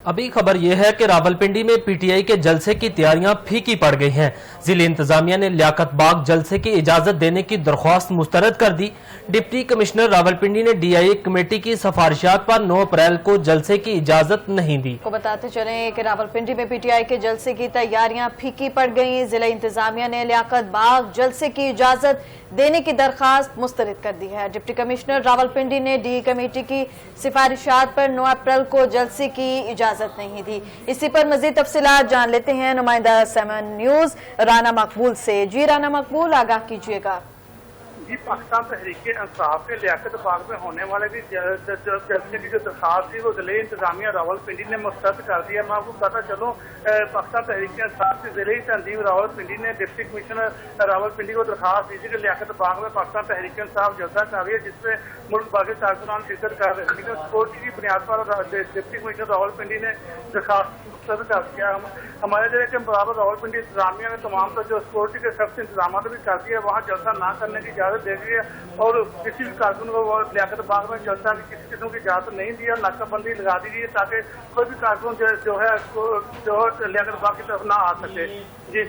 अभी खबर यह है कि रावलपिंडी में पीटीआई के जलसे की तैयारियां फीकी पड़ गई हैं। जिले इंतजामिया ने लियाकत बाग जलसे की इजाजत देने की दरख्वास्त मुस्तरद कर दी। डिप्टी कमिश्नर रावलपिंडी ने डीआईए कमेटी की सिफारिशात पर 9 अप्रैल को जलसे की इजाजत नहीं दी। को बताते चले कि रावलपिंडी में पीटीआई के जलसे की तैयारियां फीकी पड़ गई। जिले इंतजामिया ने लियाकत बाग जलसे की इजाजत देने की दरखास्त मुस्तरद कर दी है। डिप्टी कमिश्नर रावलपिंडी ने डी कमेटी की सिफारिशात पर 9 अप्रैल को जलसे की इजाजत नहीं दी। इसी पर मजीद तफसीलात जान लेते हैं नुमाइंदा 7 न्यूज राना मकबूल से। जी राना मकबूल, आगाह कीजिएगा। जी, पाकिस्तान तहरीक इंसाफ के लियाकत बाग में होने वाले भी जलसे की जो दरखास्त थी वो जिले इंतजामिया रावलपिंडी ने मुस्तरद कर दिया। मैं आपको बताता चलूँ, पाकिस्तान तहरीक इंसाफ के जिले तंजीम रावलपिंडी ने डिप्टी कमिश्नर रावलपिंडी को दरखास्त दी थी कि लियाकत बाग में पाकिस्तान तहरीक इंसाफ जलसा कर रही है, जिसमें मुल्क बाकी कारकुनान शिरकत कर रहे हैं, लेकिन सिक्योरिटी की बुनियाद पर डिप्टी कमिश्नर रावलपिंडी ने दरखास्त मुस्तरद कर दिया। हमारे जिले के बराबर रावलपिंडी इंतजामिया ने तमाम तो जो सिक्योरिटी के सख्त इंतजाम भी कर दिए, वहाँ जलसा ना करने की इजाजत दे दी है और किसी भी कारकुन को लियाकत बाग में जलसा की किसी किस्म की इजाजत नहीं दी है। नाकाबंदी लगा दी गई है ताकि कोई भी कारकुन जो है लियाकत बाग की तरफ ना आ सके। जी।